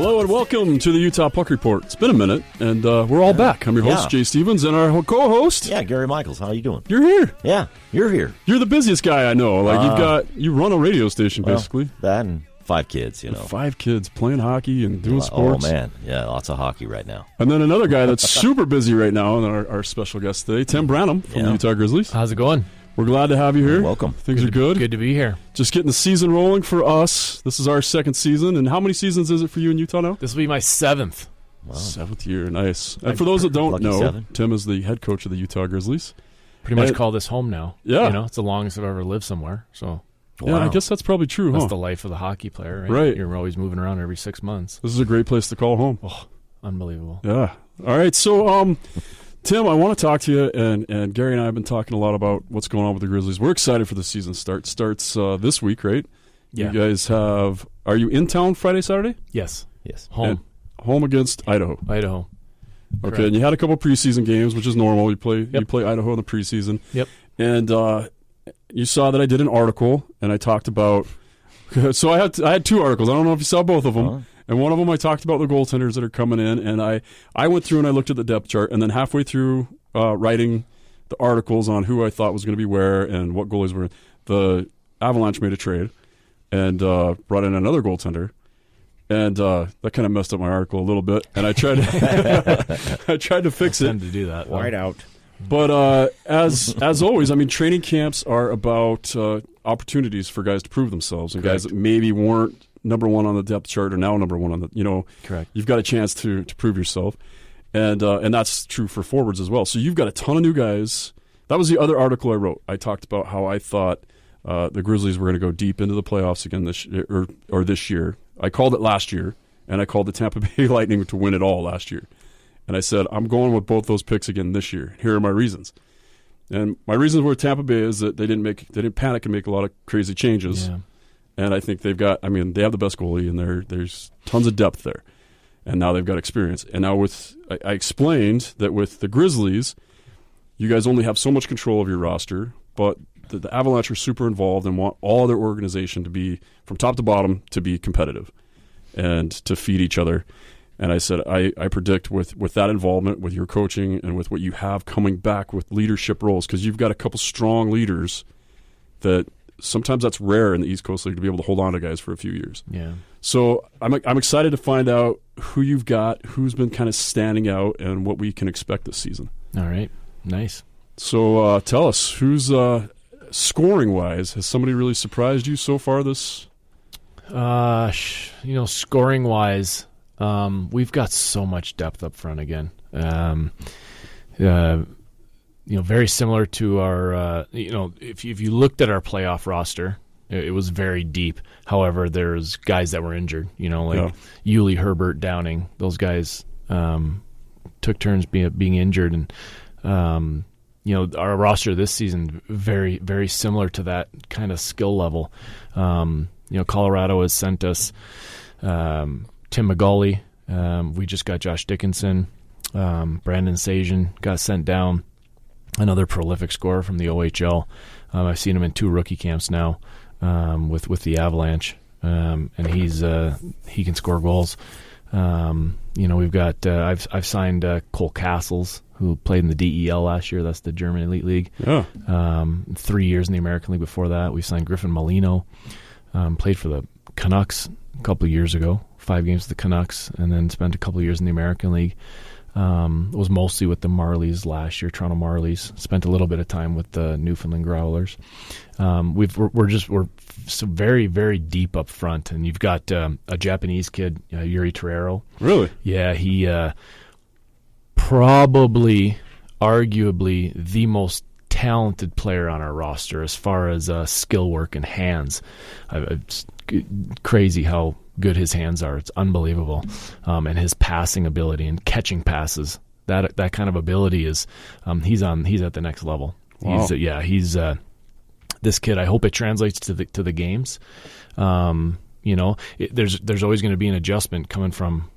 Hello and welcome to the Utah Puck Report. It's been a minute, and we're all back. I'm your host, Jay Stevens, and our co-host. Yeah, Gary Michaels. How are you doing? You're here. Yeah, you're here. You're the busiest guy I know. You run a radio station, basically. That and 5 kids, 5 kids playing hockey and doing sports. Oh, man. Yeah, lots of hockey right now. And then another guy that's super busy right now, and our special guest today, Tim Branham from the Utah Grizzlies. How's it going? We're glad to have you here. Welcome. Things are good. Good to be here. Just getting the season rolling for us. This is our second season. And how many seasons is it for you in Utah now? This will be my 7th. Wow. 7th year. Nice. And for those that don't know, 7. Tim is the head coach of the Utah Grizzlies. Pretty much call this home now. Yeah. It's the longest I've ever lived somewhere. So yeah, I guess that's probably true, That's the life of the hockey player, right? Right. You're always moving around every 6 months. This is a great place to call home. Oh, unbelievable. Yeah. All right. So, Tim, I want to talk to you, and Gary and I have been talking a lot about what's going on with the Grizzlies. We're excited for the season start. Starts this week, right? Yeah. You guys are you in town Friday, Saturday? Yes. Home. And home against Idaho. Idaho. Okay, Correct. and you had a couple preseason games, which is normal. You play Idaho in the preseason. Yep. And you saw that I did an article, and I talked about. So I had 2 articles. I don't know if you saw both of them. Uh-huh. And one of them I talked about the goaltenders that are coming in, and I went through and I looked at the depth chart, and then halfway through writing the articles on who I thought was going to be where and what goalies were, the Avalanche made a trade and brought in another goaltender, and that kind of messed up my article a little bit. And I tried to fix it. Tend to do that. White out. But as always, I mean, training camps are about opportunities for guys to prove themselves, and guys that maybe weren't number 1 on the depth chart are now number 1 on the. Correct. You've got a chance to prove yourself, and that's true for forwards as well. So you've got a ton of new guys. That was the other article I wrote. I talked about how I thought the Grizzlies were going to go deep into the playoffs again this year, or this year. I called it last year, and I called the Tampa Bay Lightning to win it all last year. And I said, I'm going with both those picks again this year. Here are my reasons. And my reasons were Tampa Bay is that they didn't panic and make a lot of crazy changes. Yeah. And I think they have the best goalie, and there's tons of depth there. And now they've got experience. And now I explained that with the Grizzlies, you guys only have so much control of your roster, but the Avalanche are super involved and want all their organization to be, from top to bottom, to be competitive and to feed each other. And I said, I predict with that involvement, with your coaching, and with what you have coming back with leadership roles, because you've got a couple strong leaders that sometimes that's rare in the East Coast League to be able to hold on to guys for a few years. Yeah. So I'm excited to find out who you've got, who's been kind of standing out, and what we can expect this season. All right. Nice. So tell us, who's scoring-wise, has somebody really surprised you so far this? Scoring-wise, we've got so much depth up front again. Very similar to our, if you looked at our playoff roster, it was very deep. However, there's guys that were injured, Yuli, Herbert, Downing. Those guys took turns being injured. And, our roster this season, very, very similar to that kind of skill level. Colorado has sent us Tim McGauley. We just got Josh Dickinson. Brandon Sajan got sent down. Another prolific scorer from the OHL. I've seen him in 2 rookie camps now with the Avalanche, and he can score goals. We've got I've signed Cole Castles, who played in the DEL last year. That's the German Elite League. Yeah. 3 years in the American League before that. We signed Griffin Molino, played for the Canucks a couple of years ago, 5 games with the Canucks, and then spent a couple of years in the American League. Was mostly with the Marlies last year, Toronto Marlies. Spent a little bit of time with the Newfoundland Growlers. We're so very, very deep up front, and you've got a Japanese kid, Yuri Torero. Really? Yeah, he probably, arguably, the most talented player on our roster as far as skill work and hands. It's crazy how good his hands are. It's unbelievable. And his passing ability and catching passes, that kind of ability is he's at the next level. Wow. He's this kid. I hope it translates to the games. There's always going to be an adjustment coming from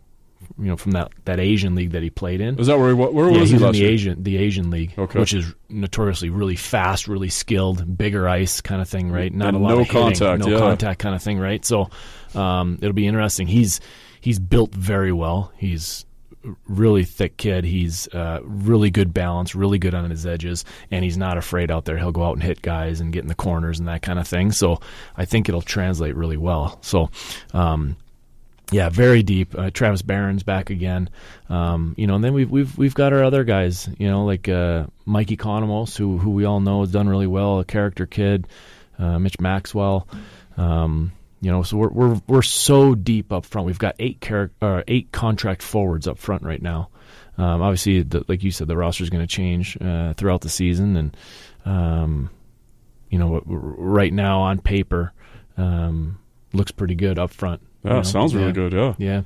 from that Asian league that he played in. Is that where was he he was last year? in the Asian league, Okay. which is notoriously really fast, really skilled, bigger ice kind of thing, right? Not And a lot no of hitting, contact, no yeah. contact kind of thing, right? So it'll be interesting. He's built very well. He's really thick kid. He's really good balance, really good on his edges, and he's not afraid out there. He'll go out and hit guys and get in the corners and that kind of thing. So I think it'll translate really well. So, very deep. Travis Barron's back again. And then we've got our other guys. Like Mike Economos, who we all know has done really well, a character kid. Mitch Maxwell. So we're so deep up front. We've got 8 contract forwards up front right now. Obviously, like you said, the roster is going to change throughout the season, and right now on paper, looks pretty good up front. Yeah, sounds really good. Yeah. Yeah.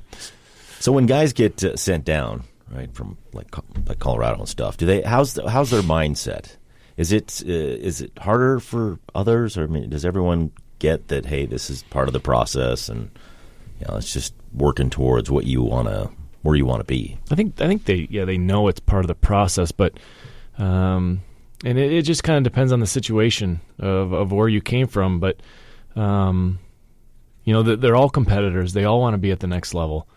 So when guys get sent down, right, from like Colorado and stuff, how's their mindset? Is it harder for others, or does everyone get that, hey, this is part of the process, and it's just working towards where you want to be? I think they know it's part of the process, but and it just kind of depends on the situation of where you came from. But they're all competitors. They all want to be at the next level.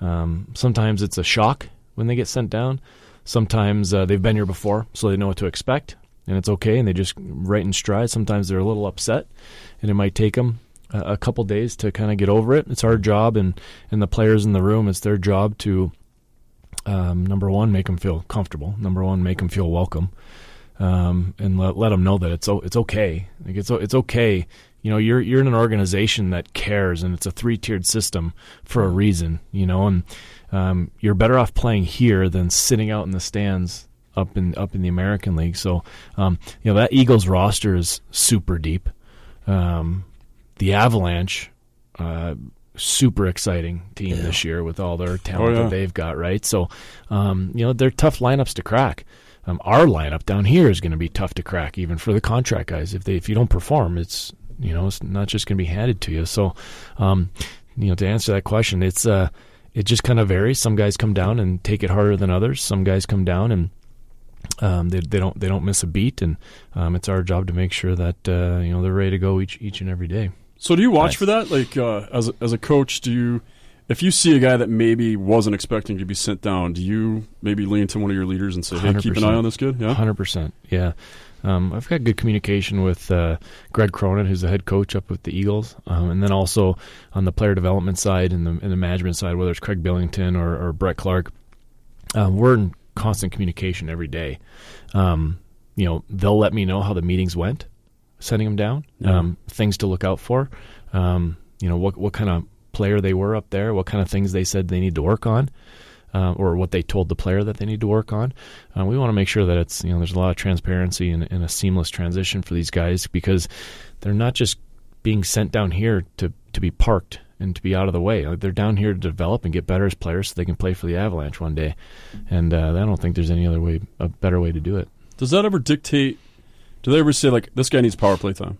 Sometimes it's a shock when they get sent down. Sometimes they've been here before, so they know what to expect, and it's okay, and they just right in stride. Sometimes they're a little upset, and it might take them a couple days to kind of get over it. It's our job, and the players in the room, it's their job to, number one, make them feel comfortable. Number one, make them feel welcome, and let them know that it's okay. Like it's okay. You're in an organization that cares, and it's a 3-tiered system for a reason. And you're better off playing here than sitting out in the stands up in the American League. So that Eagles roster is super deep. The Avalanche, super exciting team this year with all their talent that they've got, right? So they're tough lineups to crack. Our lineup down here is going to be tough to crack, even for the contract guys. If you don't perform, it's not just going to be handed to you. So to answer that question, it just kind of varies. Some guys come down and take it harder than others. Some guys come down and they don't miss a beat, and it's our job to make sure that they're ready to go each and every day. So do you watch for that? Like as a coach, if you see a guy that maybe wasn't expecting to be sent down, do you maybe lean to one of your leaders and say, "Hey, 100%. keep an eye on this kid"? Yeah, 100%. Yeah. I've got good communication with Greg Cronin, who's the head coach up with the Eagles, and then also on the player development side and the management side, whether it's Craig Billington or Brett Clark. We're in constant communication every day. They'll let me know how the meetings went, sending them down, things to look out for, what kind of player they were up there, what kind of things they said they need to work on, or what they told the player that they need to work on. We want to make sure that it's there's a lot of transparency and a seamless transition for these guys, because they're not just being sent down here to be parked and to be out of the way. They're down here to develop and get better as players so they can play for the Avalanche one day. And I don't think there's any a better way to do it. Does that ever dictate? Do they ever say, like, this guy needs power play time,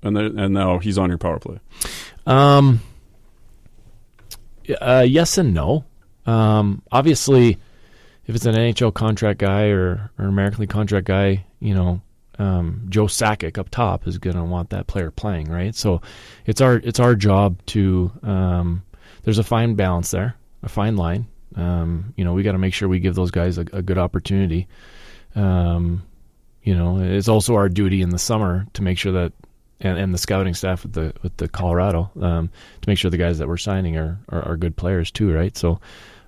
and now he's on your power play? Yes and no. Obviously, if it's an NHL contract guy or an American League contract guy, Joe Sakic up top is going to want that player playing, right? So it's our job to there's a fine balance there, a fine line. We got to make sure we give those guys a good opportunity. It's also our duty in the summer to make sure that, and the scouting staff with the Colorado, to make sure the guys that we're signing are good players too, right? So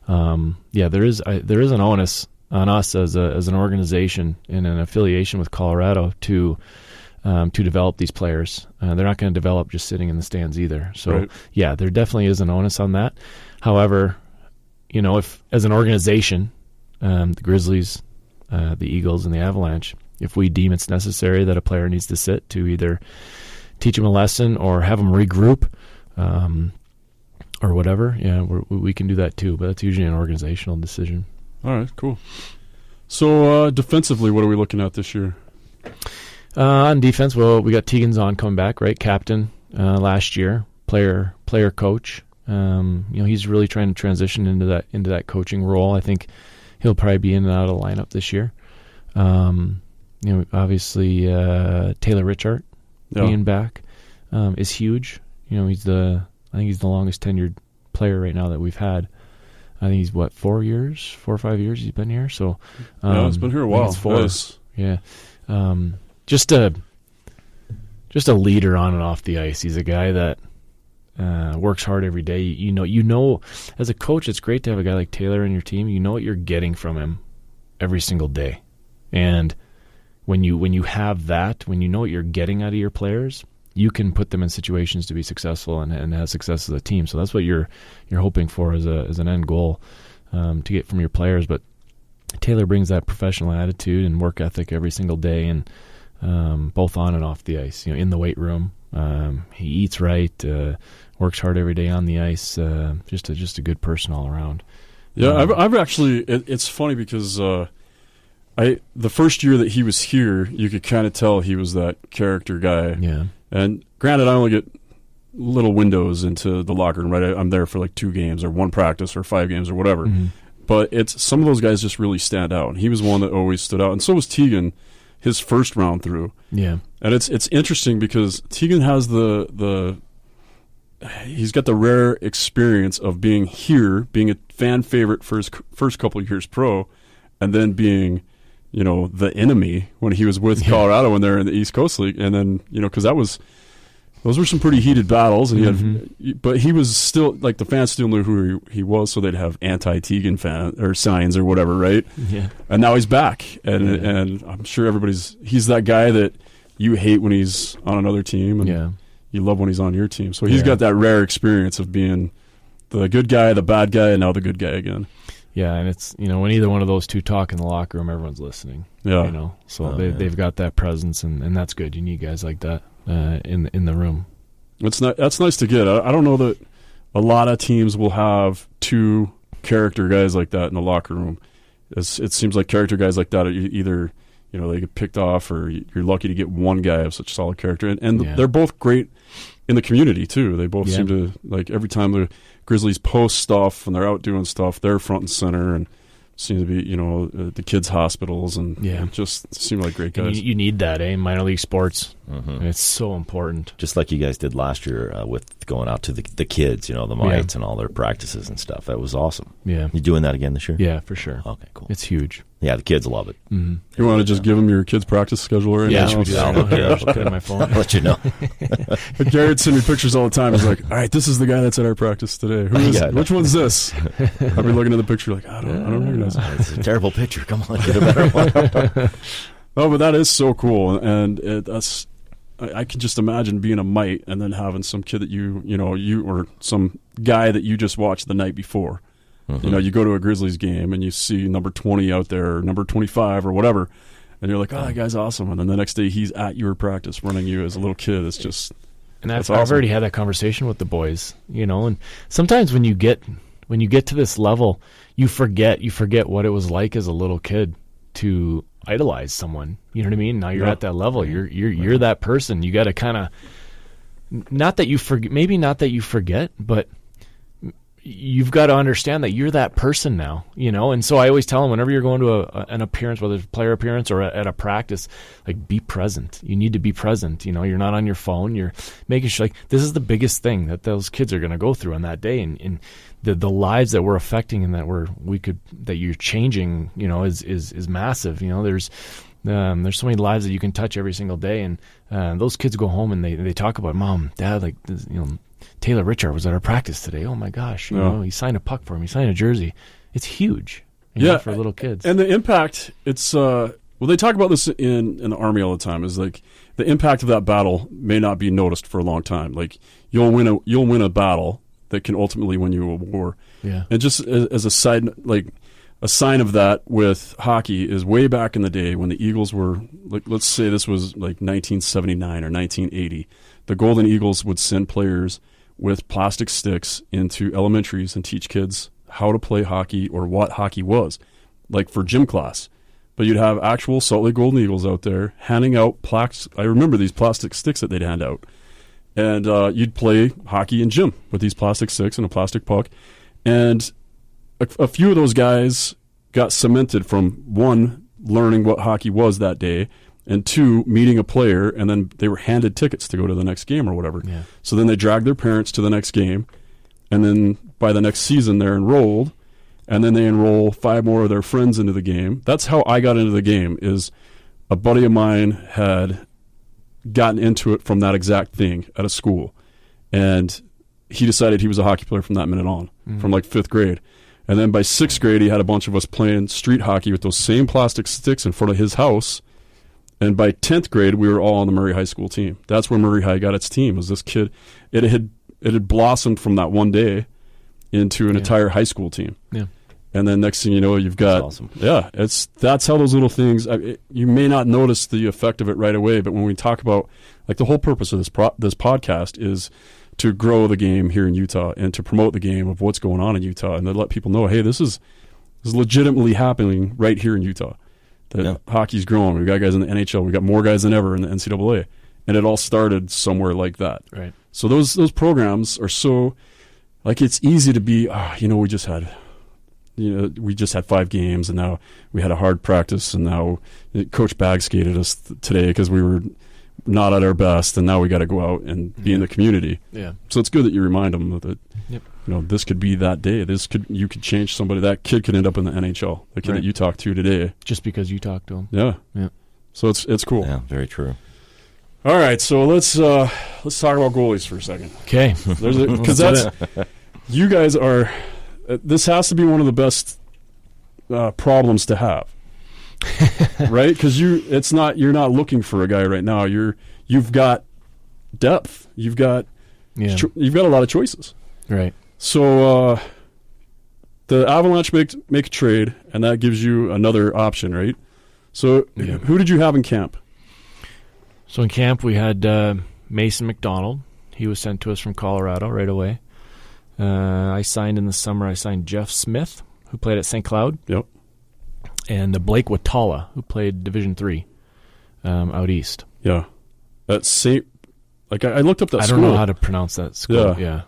there is an onus on us as an organization and an affiliation with Colorado to develop these players. They're not going to develop just sitting in the stands either. So right. There definitely is an onus on that. However, if as an organization, the Grizzlies, the Eagles, and the Avalanche, if we deem it's necessary that a player needs to sit to either teach him a lesson or have him regroup, or whatever, we can do that too. But that's usually an organizational decision. All right, cool. So defensively, what are we looking at this year? On defense, well, we got Tegan Zahn coming back, right? Captain last year, player coach. He's really trying to transition into that coaching role. I think he'll probably be in and out of the lineup this year. Obviously Taylor Richard being back is huge. I think he's the longest tenured player right now that we've had. I think he's 4 or 5 years he's been here. So he's been here a while. It's 4. Nice. Yeah. Just a leader on and off the ice. He's a guy that works hard every day. You know, as a coach, it's great to have a guy like Taylor in your team. You know what you're getting from him every single day. And when you have that, when you know what you're getting out of your players, you can put them in situations to be successful and have success as a team. So that's what you're hoping for as an end goal to get from your players. But Taylor brings that professional attitude and work ethic every single day, and both on and off the ice. In the weight room, he eats right, works hard every day on the ice. Just a good person all around. Yeah, I've actually. It's funny because the first year that he was here, you could kind of tell he was that character guy. Yeah. And granted, I only get little windows into the locker room, right? I'm there for like 2 games or 1 practice or 5 games or whatever. Mm-hmm. But some of those guys just really stand out. And he was one that always stood out. And so was Tegan, his first round through. Yeah. And it's interesting because Tegan has he's got the rare experience of being here, being a fan favorite for his first couple of years pro, and then being the enemy when he was with Colorado when they're in the East Coast League. And then, because those were some pretty heated battles. And but he was still, like, the fans still knew who he was, so they'd have anti-Tegan fan or signs or whatever, right? Yeah. And now he's back. And I'm sure he's that guy that you hate when he's on another team and you love when he's on your team. So he's got that rare experience of being the good guy, the bad guy, and now the good guy again. Yeah, and it's when either one of those two talk in the locker room, everyone's listening. Yeah, so they've got that presence, and that's good. You need guys like that in the room. That's nice to get. I don't know that a lot of teams will have 2 character guys like that in the locker room. It seems like character guys like that are either they get picked off, or you're lucky to get one guy of such solid character, and they're both great in the community too. They both seem to, like, every time the Grizzlies post stuff and they're out doing stuff, they're front and center, and seem to be the kids' hospitals, and just seem like great guys. You need that, minor league sports. Mm-hmm. It's so important. Just like you guys did last year with going out to the kids, the mites and all their practices and stuff. That was awesome. Yeah, you doing that again this year? Yeah, for sure. Okay, cool. It's huge. Yeah, the kids love it. Mm-hmm. You want to just give them your kids' practice schedule right now? Yeah, should we do that? I'll put it on my phone. I'll let you know. Garrett sends me pictures all the time. He's like, all right, this is the guy that's at our practice today. Which one's this? I'll be looking at the picture like, I don't recognize it. It's a terrible picture. Come on, get a better one. Oh, but that is so cool. And I can just imagine being a mite and then having some kid that you or some guy that you just watched the night before. Mm-hmm. You go to a Grizzlies game and you see number 20 out there, or number 25 or whatever, and you're like, oh, that guy's awesome. And then the next day he's at your practice running you as a little kid. It's just, and I've already had that conversation with the boys, and sometimes when you get to this level, you forget what it was like as a little kid to idolize someone. You know what I mean? Now you're at that level. You're that person. You got to kind of, not that you forget, but you've got to understand that you're that person now, And so I always tell them, whenever you're going to an appearance, whether it's a player appearance or at a practice, like, be present. You need to be present. You're not on your phone. You're making sure, like, this is the biggest thing that those kids are going to go through on that day, and the lives that we're affecting and that you're changing, is massive. There's so many lives that you can touch every single day, and those kids go home and they talk about, Mom, Dad, like, Taylor Richard was at our practice today. Oh my gosh, he signed a puck for him. He signed a jersey. It's huge, for little kids. And the impact, it's they talk about this in the Army all the time. Is like the impact of that battle may not be noticed for a long time. Like, you'll win a battle that can ultimately win you a war. Yeah. And just as a side, like, a sign of that with hockey is way back in the day when the Eagles were, like, let's say this was like 1979 or 1980. The Golden Eagles would send players with plastic sticks into elementaries and teach kids how to play hockey or what hockey was, like for gym class. But you'd have actual Salt Lake Golden Eagles out there handing out plaques. I remember these plastic sticks that they'd hand out. and you'd play hockey in gym with these plastic sticks and a plastic puck. And a few of those guys got cemented from, one, learning what hockey was that day, and two, meeting a player, and then they were handed tickets to go to the next game or whatever. Yeah. So then they dragged their parents to the next game, and then by the next season they're enrolled, and then they enroll 5 more of their friends into the game. That's how I got into the game, is a buddy of mine had gotten into it from that exact thing at a school, and he decided he was a hockey player from that minute on, from like 5th grade. And then by 6th grade, he had a bunch of us playing street hockey with those same plastic sticks in front of his house. And by 10th grade, we were all on the Murray High School team. That's where Murray High got its team, was this kid. It had blossomed from that one day into an entire high school team. Yeah. And then next thing you know, you've got... That's awesome. Yeah, that's how those little things... you may not notice the effect of it right away, but when we talk about... Like, the whole purpose of this podcast is to grow the game here in Utah and to promote the game of what's going on in Utah, and to let people know, hey, this is legitimately happening right here in Utah. That hockey's growing. We've got guys in the NHL. We've got more guys than ever in the NCAA. And it all started somewhere like that. Right. So those programs are so... Like, it's easy to be, we just had 5 games, and now we had a hard practice, and now Coach Bag skated us today because we were not at our best, and now we got to go out and be in the community. Yeah. So it's good that you remind them that this could be that day. You could change somebody. That kid could end up in the NHL. The kid that you talked to today. Just because you talked to him. Yeah. Yeah. So it's cool. Yeah, very true. All right, so let's talk about goalies for a second. Okay. Because you guys are. This has to be one of the best problems to have, right? Because you're not looking for a guy right now. You've got depth. You've got a lot of choices. Right. So the Avalanche make a trade, and that gives you another option, right? So who did you have in camp? So in camp we had Mason McDonald. He was sent to us from Colorado right away. I signed in the summer. I signed Jeff Smith, who played at St. Cloud. Yep. And Blake Watala, who played Division III out east. Yeah. That's St. Like I looked up that school. I don't know how to pronounce that school. Yeah.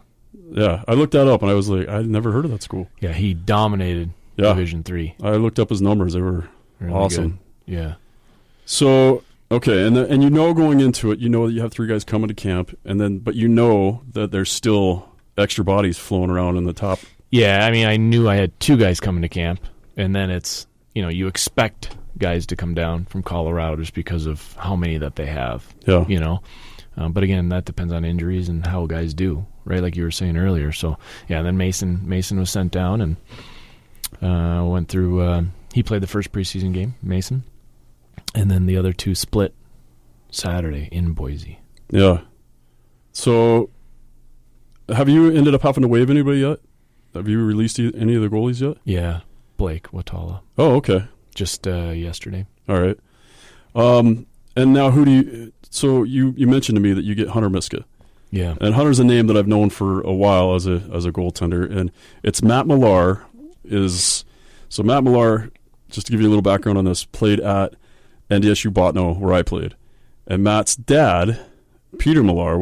Yeah. I looked that up, and I was like, I'd never heard of that school. Yeah, he dominated Division III. I looked up his numbers. They were really awesome. Good. Yeah. So, okay, and going into it, that you have 3 guys coming to camp, but that there's still extra bodies flowing around in the top. Yeah, I mean, I knew I had 2 guys coming to camp, and then it's, you expect guys to come down from Colorado just because of how many that they have. Yeah. But again, that depends on injuries and how guys do, right? Like you were saying earlier. So, yeah, then Mason was sent down and went through, he played the first preseason game, Mason, and then the other 2 split Saturday in Boise. Yeah. So, have you ended up having to waive anybody yet? Have you released any of the goalies yet? Yeah, Blake Watala. Oh, okay. Just yesterday. All right. And now who do you... So you mentioned to me that you get Hunter Miska. Yeah. And Hunter's a name that I've known for a while as a goaltender, and it's Matt Millar So Matt Millar, just to give you a little background on this, played at NDSU Botno, where I played. And Matt's dad, Peter Millar,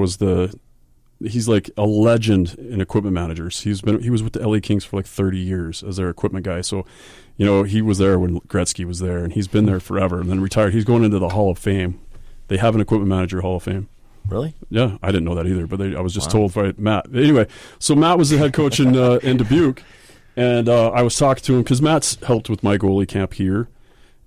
he's like a legend in equipment managers. He was with the LA Kings for like 30 years as their equipment guy. So, he was there when Gretzky was there, and he's been there forever and then retired. He's going into the Hall of Fame. They have an equipment manager Hall of Fame. Really? Yeah, I didn't know that either, but I was just told by Matt. Anyway, so Matt was the head coach in Dubuque, and I was talking to him because Matt's helped with my goalie camp here,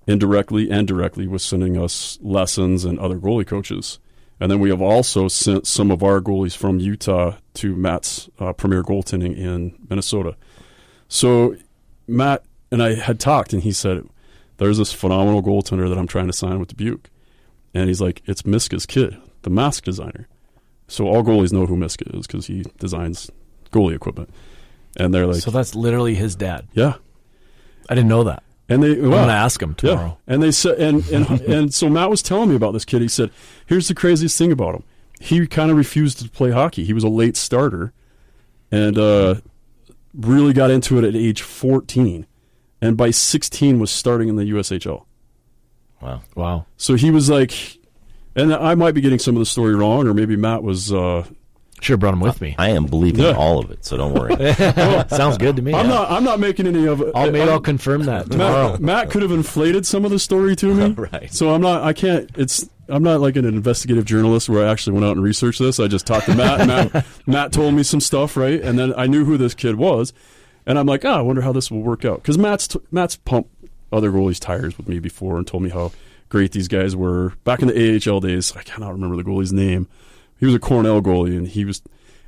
indirectly and directly, with sending us lessons and other goalie coaches. And then we have also sent some of our goalies from Utah to Matt's premier goaltending in Minnesota. So Matt and I had talked, and he said, there's this phenomenal goaltender that I'm trying to sign with Dubuque. And he's like, it's Miska's kid, the mask designer. So all goalies know who Miska is because he designs goalie equipment. And they're like... So that's literally his dad? Yeah. I didn't know that. And I'm going to ask him tomorrow. Yeah. And they said, and so Matt was telling me about this kid. He said, here's the craziest thing about him. He kind of refused to play hockey. He was a late starter and really got into it at age 14. And by 16 was starting in the USHL. Wow. So he was like, And I might be getting some of the story wrong, or maybe Matt was. Sure, brought him with me. I am believing all of it, so don't worry. Sounds good to me. I'm not making any of it. Maybe I'll confirm that tomorrow. Matt could have inflated some of the story to me. Right. So I'm not like an investigative journalist where I actually went out and researched this. I just talked to Matt, and Matt told me some stuff, right? And then I knew who this kid was. And I'm like, I wonder how this will work out. Because Matt's pumped other goalies' tires with me before and told me how great these guys were. Back in the AHL days, I cannot remember the goalie's name. He was a Cornell goalie,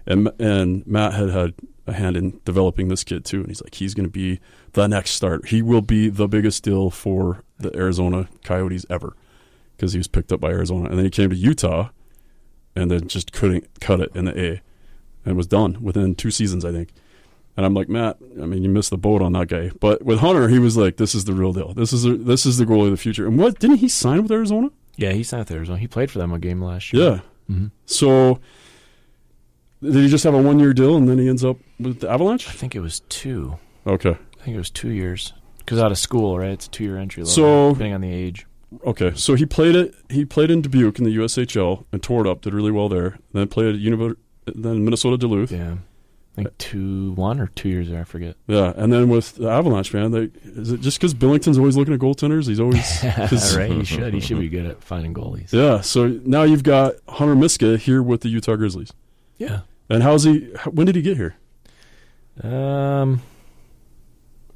and Matt had a hand in developing this kid too. And he's like, he's going to be the next starter. He will be the biggest deal for the Arizona Coyotes ever, because he was picked up by Arizona. And then he came to Utah and then just couldn't cut it in the A, and was done within 2 seasons, I think. And I'm like, Matt, I mean, you missed the boat on that guy. But with Hunter, he was like, this is the real deal. This is the goalie of the future. And didn't he sign with Arizona? Yeah, he signed with Arizona. He played for them a game last year. Yeah. Mm-hmm. So did he just have a 1-year deal and then he ends up with the Avalanche? I think it was 2. Okay. I think it was 2 years. Because out of school, right? It's a 2-year entry level, so, depending on the age. Okay, so he played in Dubuque in the USHL and tore it up, did really well there. Then played at Minnesota Duluth. Yeah. I think 1 or 2 years there, I forget. Yeah, and then with the Avalanche, man, is it just because Billington's always looking at goaltenders? He's always right. He should be good at finding goalies. Yeah. So now you've got Hunter Miska here with the Utah Grizzlies. Yeah. And when did he get here?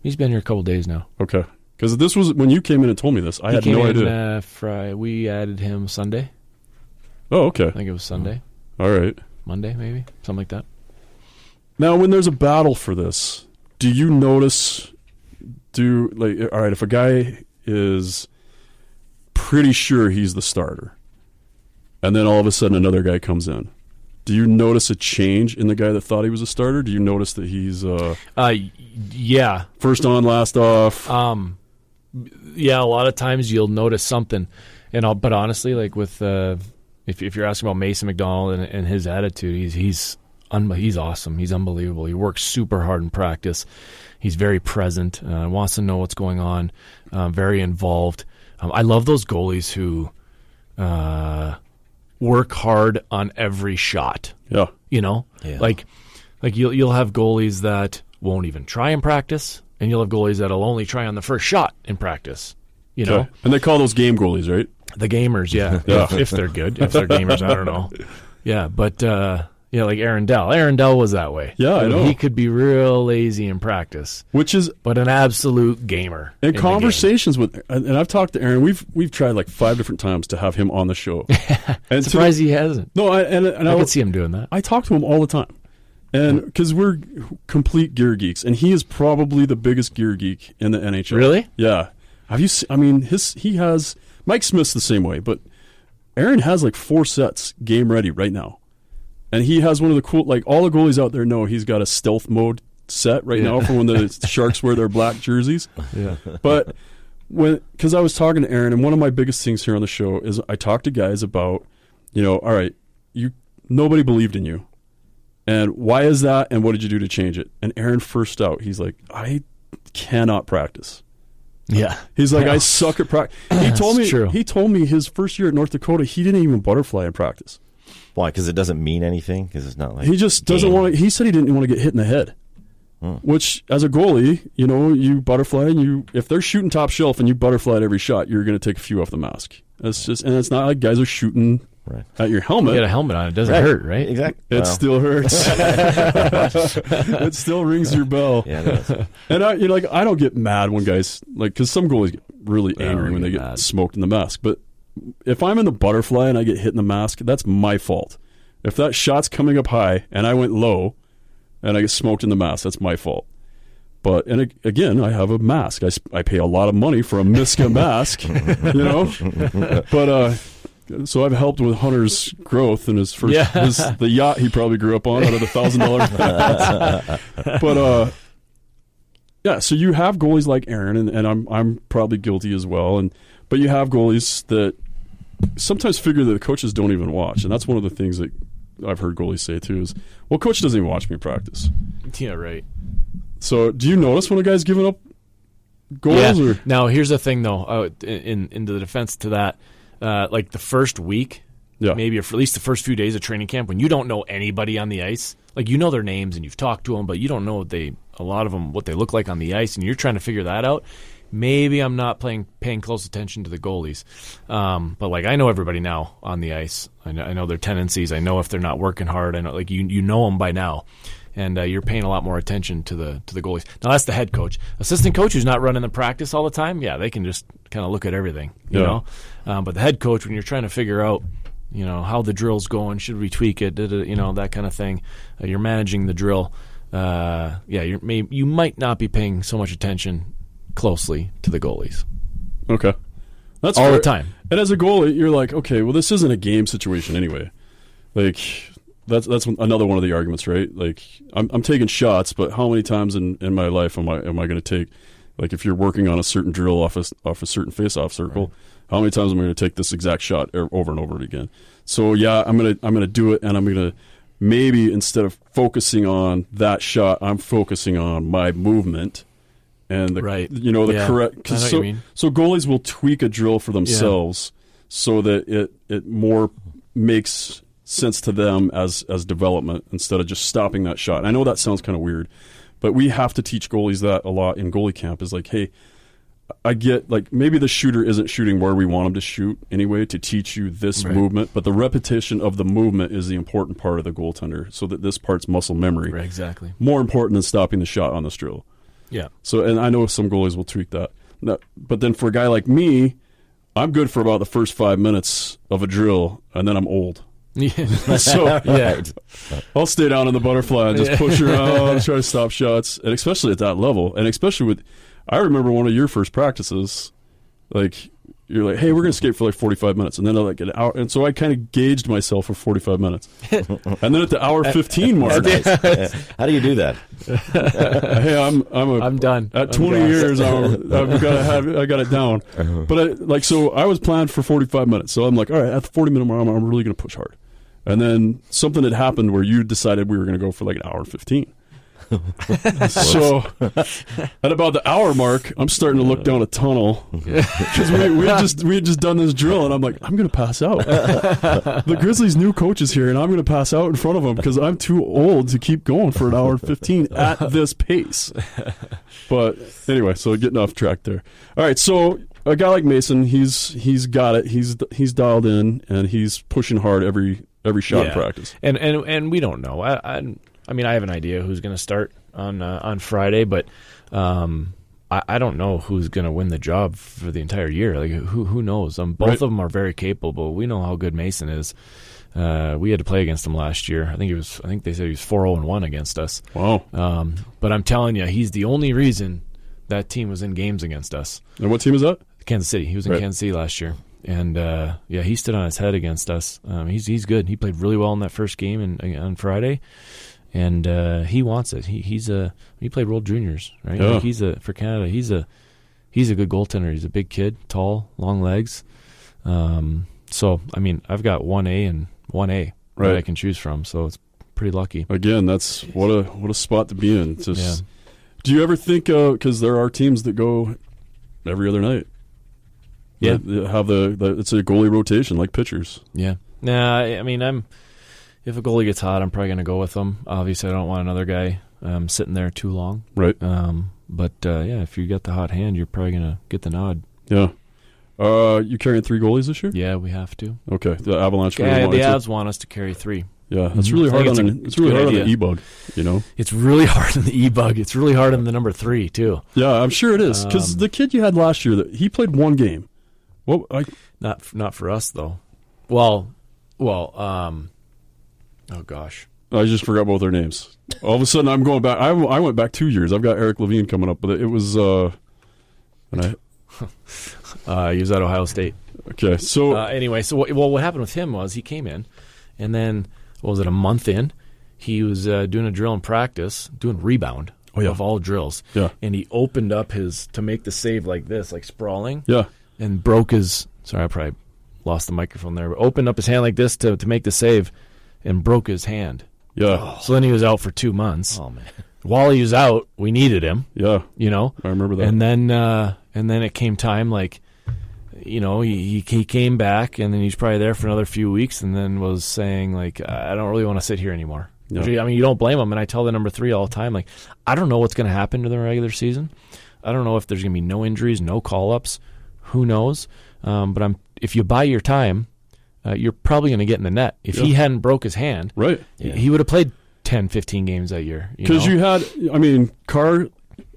He's been here a couple days now. Okay, because this was when you came in and told me this. I had no idea. Friday. We added him Sunday. Oh, okay. I think it was Sunday. All right. Monday, maybe something like that. Now, when there's a battle for this, do you notice? All right, if a guy is pretty sure he's the starter, and then all of a sudden another guy comes in, do you notice a change in the guy that thought he was a starter? Do you notice that he's yeah, first on, last off? Yeah, a lot of times you'll notice something, but honestly, like with if you're asking about Mason McDonald and his attitude, he's awesome. He's unbelievable. He works super hard in practice. He's very present. Wants to know what's going on. Very involved. I love those goalies who work hard on every shot. Yeah. You know, like you'll have goalies that won't even try in practice, and you'll have goalies that'll only try on the first shot in practice. You know, and they call those game goalies, right? The gamers, yeah. If they're good, if they're gamers, I don't know. Yeah, but. Like Aaron Dell. Aaron Dell was that way. Yeah, I know. He could be real lazy in practice, but an absolute gamer. In conversations with, and I've talked to Aaron. We've tried like 5 different times to have him on the show. And surprised he hasn't. No, I could see him doing that. I talk to him all the time, and because we're complete gear geeks, and he is probably the biggest gear geek in the NHL. Really? Yeah. Have you? I mean, he has Mike Smith's the same way, but Aaron has like 4 sets game ready right now. And he has one of the cool, like all the goalies out there know he's got a stealth mode set right now for when the Sharks wear their black jerseys. Yeah. But because I was talking to Aaron, and one of my biggest things here on the show is I talk to guys about, all right, nobody believed in you. And why is that? And what did you do to change it? And Aaron first out, he's like, I cannot practice. Yeah. He's like, I suck at practice. He told me his first year at North Dakota, he didn't even butterfly in practice. Why? Because it doesn't mean anything? Because it's not like he just doesn't want to. He said he didn't want to get hit in the head. Which, as a goalie, you butterfly, and if they're shooting top shelf and you butterfly at every shot, you're going to take a few off the mask. That's just, and it's not like guys are shooting at your helmet. You got a helmet on; it doesn't hurt, right? Exactly. It still hurts. It still rings your bell. Yeah, it does. And I don't get mad when guys because some goalies get really angry when they get smoked in the mask, but. If I'm in the butterfly and I get hit in the mask, that's my fault. If that shot's coming up high and I went low and I get smoked in the mask, that's my fault. And again, I have a mask. I pay a lot of money for a Miska mask, But so I've helped with Hunter's growth in his first the yacht he probably grew up on out of the $1,000. But so you have goalies like Aaron, and I'm probably guilty as well. But you have goalies that sometimes figure that the coaches don't even watch, and that's one of the things that I've heard goalies say too is, well, coach doesn't even watch me practice. Yeah, right. So do you notice when a guy's giving up goals? Yeah. Now, here's the thing, though, in the defense to that, like the first week, maybe or for at least the first few days of training camp, when you don't know anybody on the ice, like you know their names and you've talked to them, but you don't know a lot of them what they look like on the ice, and you're trying to figure that out. Maybe I'm not paying close attention to the goalies, but like I know everybody now on the ice. I know their tendencies. I know if they're not working hard. I know like you know them by now, and you're paying a lot more attention to the goalies. Now that's the head coach. Assistant coach who's not running the practice all the time. Yeah, they can just kind of look at everything, you know. But the head coach, when you're trying to figure out, you know, how the drill's going, should we tweak it, you know, that kind of thing. You're managing the drill. You might not be paying so much attention closely to the goalies. Okay. That's all fair. The time. And as a goalie, you're like, okay, well, this isn't a game situation anyway. Like, that's another one of the arguments, right? Like, I'm taking shots, but how many times in my life am I going to take, like, if you're working on a certain drill off a certain face-off circle, how many times am I going to take this exact shot over and over again? So, yeah, I'm gonna do it, and I'm going to maybe instead of focusing on that shot, I'm focusing on my movement. And correct. So goalies will tweak a drill for themselves so that it more makes sense to them as development instead of just stopping that shot. I know that sounds kind of weird, but we have to teach goalies that a lot in goalie camp. Is like, hey, I get like maybe the shooter isn't shooting where we want him to shoot anyway to teach you this movement, but the repetition of the movement is the important part of the goaltender, so that this part's muscle memory. Right, exactly. More important than stopping the shot on this drill. Yeah. So, and I know some goalies will tweak that. No, but then for a guy like me, I'm good for about the first 5 minutes of a drill, and then I'm old. Yeah. So I'll stay down in the butterfly and just push around, try to stop shots, and especially at that level, and especially with, I remember one of your first practices, like you're like, hey, we're going to skate for like 45 minutes. And then like an hour. And so I kind of gauged myself for 45 minutes. And then at the hour 15 mark. How do you do that? Hey, I'm done. At 20 years, I got it down. But so I was planned for 45 minutes. So I'm like, all right, at the 40-minute mark, I'm really going to push hard. And then something had happened where you decided we were going to go for like an hour 15. So at about the hour mark, I'm starting to look down a tunnel because we had just done this drill, and I'm like, I'm going to pass out. The Grizzlies' new coach is here, and I'm going to pass out in front of him because I'm too old to keep going for an hour and 15 at this pace. But anyway, so getting off track there. All right, so a guy like Mason, he's got it. He's dialed in, and he's pushing hard every shot in practice. And we don't know. I mean, I have an idea who's going to start on Friday, but I don't know who's going to win the job for the entire year. Like, who knows? Both of them are very capable. We know how good Mason is. We had to play against him last year. I think they said he was 4-0-1 against us. Wow. But I'm telling you, he's the only reason that team was in games against us. And what team is that? Kansas City. He was in Kansas City last year. And he stood on his head against us. He's good. He played really well in that first game on Friday. And he wants it. He played World Juniors, right? Yeah. Like for Canada. He's a good goaltender. He's a big kid, tall, long legs. So I mean, I've got 1A and 1A that I can choose from. So it's pretty lucky. Again, that's what a spot to be in. Just, do you ever think because there are teams that go every other night? Yeah, have it's a goalie rotation like pitchers. Yeah. Nah, I mean if a goalie gets hot, I'm probably going to go with them. Obviously, I don't want another guy sitting there too long. Right. But if you got the hot hand, you're probably going to get the nod. Yeah. You carrying 3 goalies this year? Yeah, we have to. Okay. The Avalanche. The Avs want us to carry 3. Yeah, it's really hard on the e-bug. You know, it's really hard on the e-bug. It's really hard on the number 3 too. Yeah, I'm sure it is because the kid you had last year, he played 1 game. Well, not for us though. Well. Oh gosh, I just forgot both their names. All of a sudden, I'm going back. I went back 2 years. I've got Eric Levine coming up, but it was he was at Ohio State. Okay, so anyway, what happened with him was he came in, and then a month in, he was doing a drill in practice, doing rebound of all drills. Yeah, and he opened up to make the save like this, like sprawling. Yeah, and broke his. Sorry, I probably lost the microphone there. But opened up his hand like this to make the save. And broke his hand. Yeah. So then he was out for 2 months. Oh man. While he was out, we needed him. Yeah. You know. I remember that. And then it came time. Like he came back, and then he's probably there for another few weeks, and then was saying, like, I don't really want to sit here anymore. Yeah. I mean, you don't blame him, and I tell the number 3 all the time, like, I don't know what's going to happen to the regular season. I don't know if there's going to be no injuries, no call-ups. Who knows? But if you buy your time, you're probably going to get in the net. If he hadn't broke his hand, right, he would have played 10, 15 games that year. Because you had, I mean,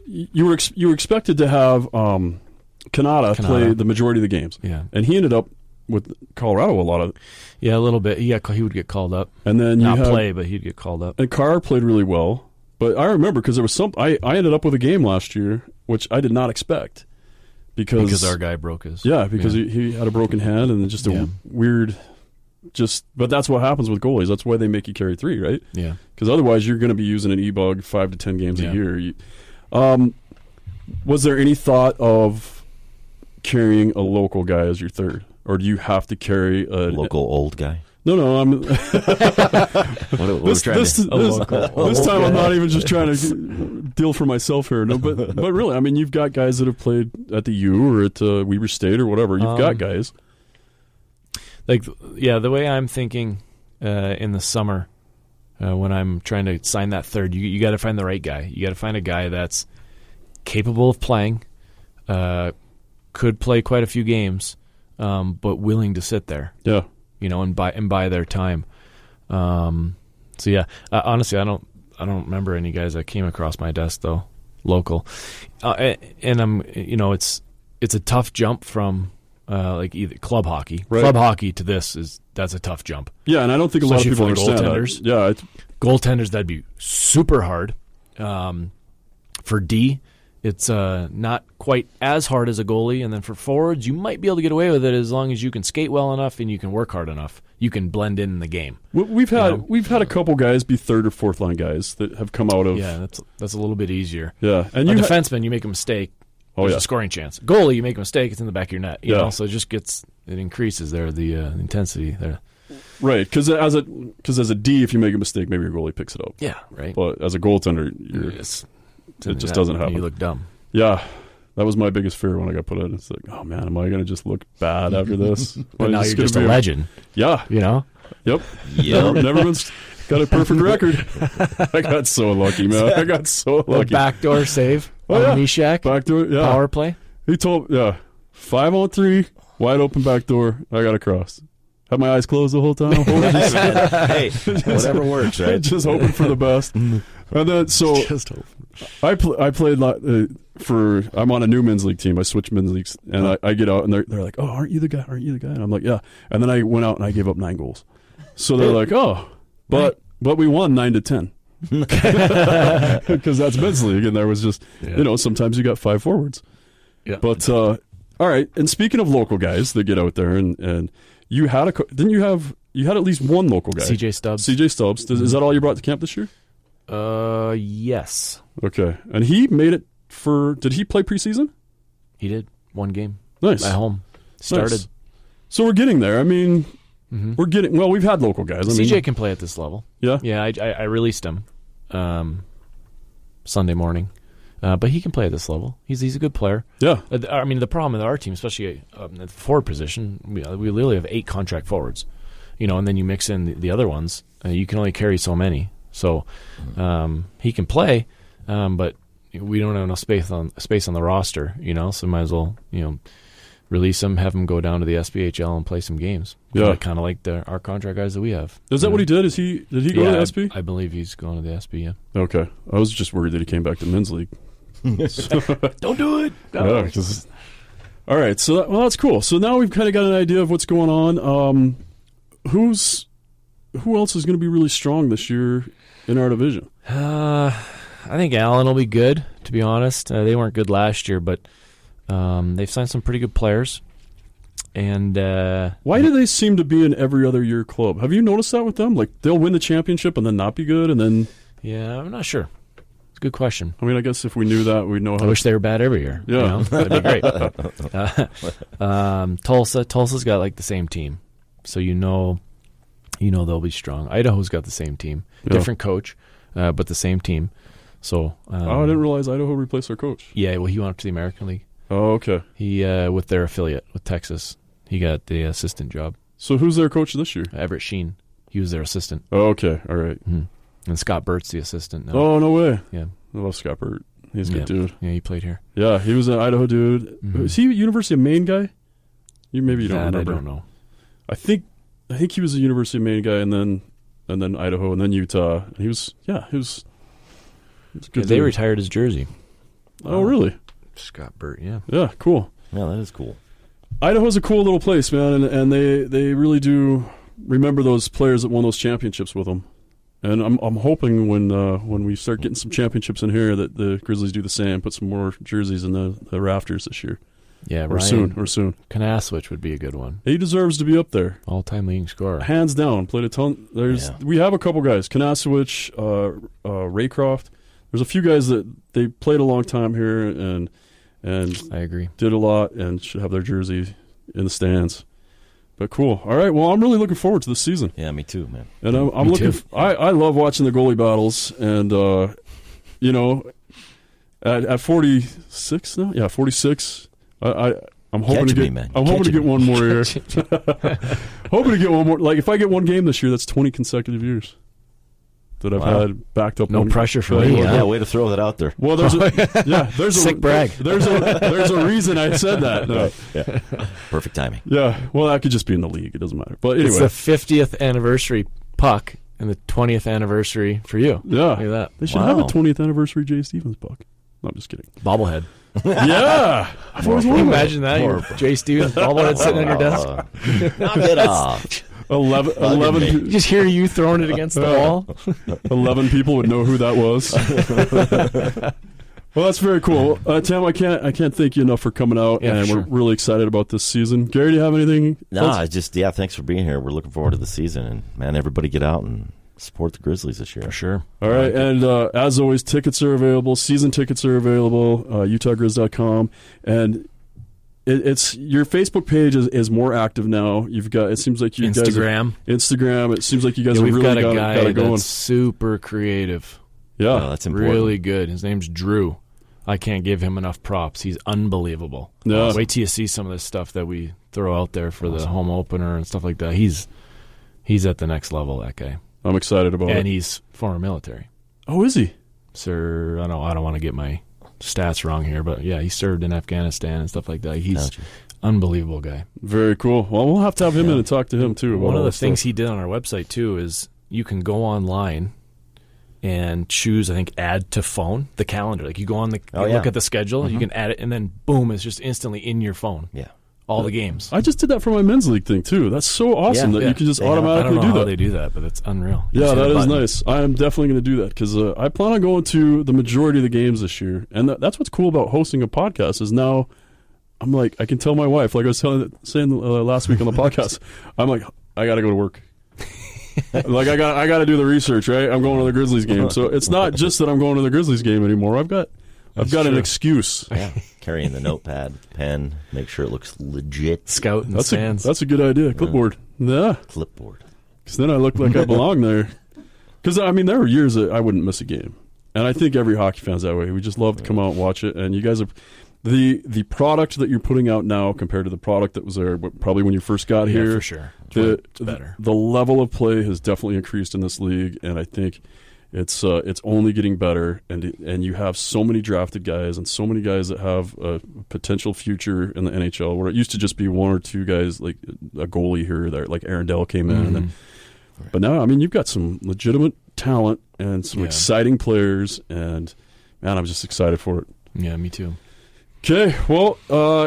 you were expected to have Kanata play the majority of the games. Yeah. And he ended up with Colorado a lot of. Yeah, a little bit. He would get called up. And then play, but he'd get called up. And Carr played really well. But I remember because there was I ended up with a game last year, which I did not expect. Because our guy broke his. Yeah, because he had a broken hand and just a weird. But that's what happens with goalies. That's why they make you carry 3, right? Yeah. Because otherwise you're going to be using an e-bug 5 to 10 games a year. Was there any thought of carrying a local guy as your third? Or do you have to carry a local old guy? No. I'm this time I'm not even just trying to deal for myself here. No, but really, I mean, you've got guys that have played at the U or at Weber State or whatever. You've got guys. Like, the way I'm thinking in the summer when I'm trying to sign that third, you got to find the right guy. You got to find a guy that's capable of playing, could play quite a few games, but willing to sit there. Yeah. And buy their time. Honestly, I don't remember any guys that came across my desk though, local. And I'm, it's a tough jump from like either club hockey. Right. Club hockey to that's a tough jump. Yeah, and I don't think a lot of people understand goaltenders. That. Yeah, goaltenders, that'd be super hard. For D, it's not quite as hard as a goalie, and then for forwards, you might be able to get away with it as long as you can skate well enough and you can work hard enough. You can blend in the game. We've had a couple guys be third or fourth line guys that have come out of. Yeah, that's a little bit easier. Yeah, and a defenseman, you make a mistake, there's a scoring chance. Goalie, you make a mistake, it's in the back of your net. You know, so it increases there the intensity there. Right, because as a D, if you make a mistake, maybe your goalie picks it up. Yeah, right. But as a goaltender, it just doesn't happen. You look dumb. Yeah, that was my biggest fear when I got put in. It's like, oh man, am I going to just look bad after this? But now you're just a legend. Yeah. Yep. Never been got a perfect record. I got so lucky, man. I got so lucky. Backdoor save on Mishak. Backdoor, power play. He told, 5-on-3, wide open backdoor. I got across. Had my eyes closed the whole time. Hey, whatever works, right? Just hoping for the best. And then just hoping. I played I'm on a new men's league team. I switched men's leagues, and I get out, and they're like, "Oh, aren't you the guy? Aren't you the guy?" And I'm like, "Yeah." And then I went out and I gave up 9 goals. So they're like, "Oh, but we won 9-10." Because that's men's league, and there was just sometimes you got 5 forwards. Yeah. But all right. And speaking of local guys that get out there, and you had you had at least one local guy, CJ Stubbs. Is that all you brought to camp this year? Yes. Okay. And he made it did he play preseason? He did. 1 game. Nice. At home. Started. Nice. So we're getting there. I mean, we've had local guys. CJ can play at this level. Yeah? Yeah, I released him Sunday morning. But he can play at this level. He's a good player. Yeah. I mean, the problem with our team, especially at the forward position, we literally have 8 contract forwards. And then you mix in the other ones. You can only carry so many. So he can play, but we don't have enough space on the roster, so might as well, release him, have him go down to the SPHL and play some games. Yeah. Kind of like our contract guys that we have. Is that what he did? Did he go to the SP? I believe he's going to the SP, yeah. Okay. I was just worried that he came back to men's league. Don't do it. No. All right. So, that's cool. So now we've kind of got an idea of what's going on. Who else is going to be really strong this year in our division? I think Allen will be good, to be honest. They weren't good last year, but they've signed some pretty good players. And why do they seem to be an every other year club? Have you noticed that with them? Like, they'll win the championship and then not be good, and then... Yeah, I'm not sure. It's a good question. I mean, I guess if we knew that, we'd know how... I wish they were bad every year. Yeah. That'd be great. Tulsa's got, like, the same team. So you know they'll be strong. Idaho's got the same team. Different coach, but the same team. So I didn't realize Idaho replaced their coach. Yeah, well, he went up to the American League. Oh, okay. He with their affiliate with Texas, he got the assistant job. So who's their coach this year? Everett Sheen. He was their assistant. Oh, okay. All right. Mm-hmm. And Scott Burt's the assistant now. Oh, no way. Yeah. I love Scott Burt. He's a good dude. Yeah, he played here. Yeah, he was an Idaho dude. Mm-hmm. Is he a University of Maine guy? Maybe you don't remember. I don't know. I think he was a University of Maine guy, and then Idaho, and then Utah. And he was good. Yeah, they retired his jersey. Oh, really? Scott Burt, yeah. Yeah, cool. Yeah, that is cool. Idaho's a cool little place, man, and they really do remember those players that won those championships with them. And I'm hoping when we start getting some championships in here that the Grizzlies do the same, put some more jerseys in the rafters this year. Yeah, or soon. Kanaswich would be a good one. He deserves to be up there. All-time leading scorer. Hands down. Played a ton. We have a couple guys. Kanaswich, Raycroft. There's a few guys that they played a long time here and I agree. Did a lot and should have their jersey in the stands. But cool. All right. Well, I'm really looking forward to this season. Yeah, me too, man. And I'm looking. I love watching the goalie battles, and at 46 now. Yeah, 46. I'm hoping to get. I'm hoping to get one more year. Hoping to get one more. Like if I get one game this year, that's 20 consecutive years that I've had backed up. No pressure for me. Yeah, way to throw that out there. Well, there's a sick brag. There's a reason I said that. No. Yeah. Perfect timing. Yeah. Well, that could just be in the league. It doesn't matter. But anyway, it's the 50th anniversary puck and the 20th anniversary for you. Yeah. Look at that. They should have a 20th anniversary Jay Stevens puck. No, I'm just kidding. Bobblehead. Yeah. I've always Can wanted you imagine that? Your Jay Stevens bobblehead sitting on your desk. Knock it off. 11 You just hear you throwing it against the wall. 11 people would know who that was. Well, that's very cool. Tim, I can't thank you enough for coming out, and we're really excited about this season. Gary, do you have anything else? Thanks for being here. We're looking forward to the season, and man, everybody get out and support the Grizzlies this year. For sure. All right, and as always, tickets are available. Season tickets are available. UtahGrizz.com, and it's your Facebook page is more active now. You've got. It seems like you Instagram. Instagram. It seems like you guys have we've really got a guy got it going. that's super creative. Yeah, that's important. Really good. His name's Drew. I can't give him enough props. He's unbelievable. Yeah. Wait till you see some of this stuff that we throw out there for the home opener and stuff like that. He's at the next level, that guy. I'm excited about it. And he's former military. Oh, is he? Sir, I don't want to get my stats wrong here, but yeah, he served in Afghanistan and stuff like that. He's unbelievable guy. Very cool. Well, we'll have to have him in and talk to him too. One of the things he did on our website too is you can go online and choose, I think, add to phone, the calendar. Like you go on look at the schedule, you can add it, and then boom, it's just instantly in your phone. Yeah. All the games. I just did that for my men's league thing too. That's so awesome that you can just automatically I don't know do how that. they do that, but it's unreal. Yeah, that is nice. I am definitely going to do that because I plan on going to the majority of the games this year, and that's what's cool about hosting a podcast is now I'm like I can tell my wife, like I was saying last week on the podcast, I'm like I got to go to work. Like I got to do the research, right? I'm going to the Grizzlies game, so it's not just that I'm going to the Grizzlies game anymore. I've got an excuse. Yeah. Carrying the notepad, pen, make sure it looks legit. Scout in the stands. That's a good idea. Clipboard. Yeah. Clipboard. Because then I look like I belong there. Because, I mean, there were years that I wouldn't miss a game. And I think every hockey fan's that way. We just love to come out and watch it. And you guys have the product that you're putting out now compared to the product that was there probably when you first got here. For sure. It's better. The level of play has definitely increased in this league. And I think it's only getting better, and you have so many drafted guys and so many guys that have a potential future in the NHL. Where it used to just be one or two guys, like a goalie here or there, like Aaron Dell came in, but now I mean you've got some legitimate talent and some exciting players, and man, I'm just excited for it. Yeah, me too. Okay, well,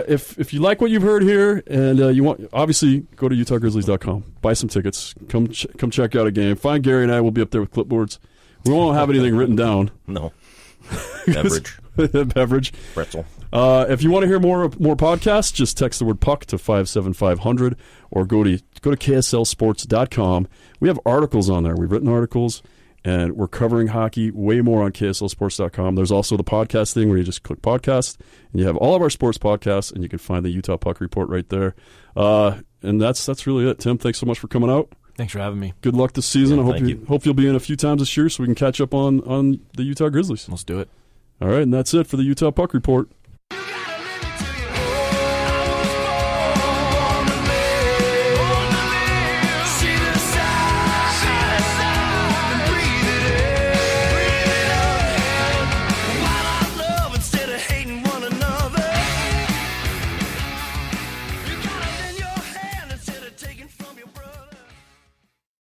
if you like what you've heard here, and you want, obviously go to UtahGrizzlies.com, buy some tickets, come check out a game. Find Gary and I will be up there with clipboards. We won't have anything written down. No. Beverage. Pretzel. If you want to hear more podcasts, just text the word puck to 57500 or go to KSLSports.com. We have articles on there. We've written articles, and we're covering hockey way more on KSLSports.com. There's also the podcast thing where you just click podcast, and you have all of our sports podcasts, and you can find the Utah Puck Report right there. And that's really it. Tim, thanks so much for coming out. Thanks for having me. Good luck this season. Yeah, I hope you'll be in a few times this year so we can catch up on the Utah Grizzlies. Let's do it. All right, and that's it for the Utah Puck Report.